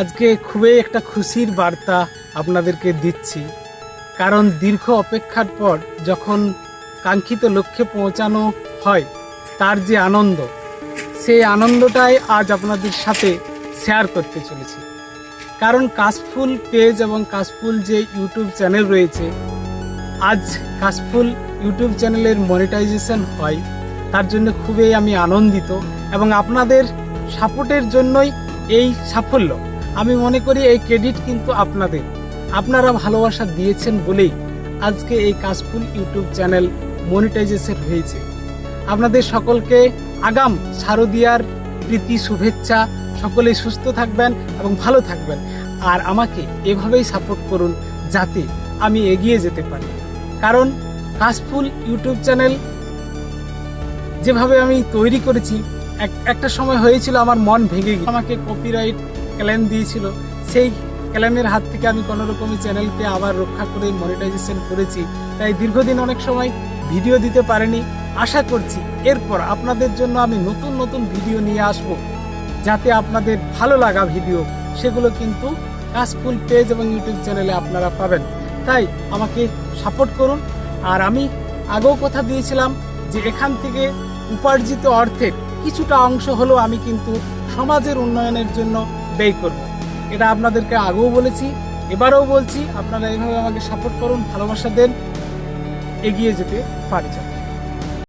আজকে খুবই একটা খুশির বার্তা আপনাদেরকে দিচ্ছি, কারণ দীর্ঘ অপেক্ষার পর যখন কাঙ্ক্ষিত লক্ষ্যে পৌঁছানো হয় তার যে আনন্দ, সেই আনন্দটাই আজ আপনাদের সাথে শেয়ার করতে চলেছি। কারণ কাশফুল পেজ এবং কাশফুল যে ইউটিউব চ্যানেল রয়েছে, আজ কাশফুল ইউটিউব চ্যানেলের মনিটাইজেশন হয়, তার জন্য খুবই আমি আনন্দিত এবং আপনাদের সাপোর্টের জন্যই এই সাফল্য। আমি মনে করি এই ক্রেডিট কিন্তু আপনারা ভালোবাসা দিয়েছেন বলেই আজকে এই কাশফুল ইউটিউব চ্যানেল মনিটাইজেশন হয়েছে। আপনাদের সকলকে আগাম শারদিয়ার প্রীতি শুভেচ্ছা। সকলে সুস্থ থাকবেন এবং ভালো থাকবেন, আর আমাকে এভাবেই সাপোর্ট করুন যাতে আমি এগিয়ে যেতে পারি। কারণ কাশফুল ইউটিউব চ্যানেল যেভাবে আমি তৈরি করেছি, একটা সময় হয়েছিল আমার মন ভেঙে গিয়ে আমাকে কপিরাইট ক্লেম দিয়েছিল। সেই ক্লেমের হাত থেকে আমি কোনো রকমই চ্যানেলকে আবার রক্ষা করে মনিটাইজেশন করেছি। তাই দীর্ঘদিন অনেক সময় ভিডিও দিতে পারিনি। আশা করছি এরপর আপনাদের জন্য আমি নতুন নতুন ভিডিও নিয়ে আসব, যাতে আপনাদের ভালো লাগা ভিডিও সেগুলো কিন্তু কাশফুল পেজ এবং ইউটিউব চ্যানেলে আপনারা পাবেন। তাই আমাকে সাপোর্ট করুন। আর আমি আগেও কথা দিয়েছিলাম যে এখান থেকে উপার্জিত অর্থের কিছুটা অংশ হলেও আমি কিন্তু সমাজের উন্নয়নের জন্য ব্যয় করব। এটা আপনাদেরকে আগেও বলেছি, এবারেও বলছি, আপনারা এইভাবে আমাকে সাপোর্ট করুন, ভালোবাসা দেন, এগিয়ে যেতে পারি।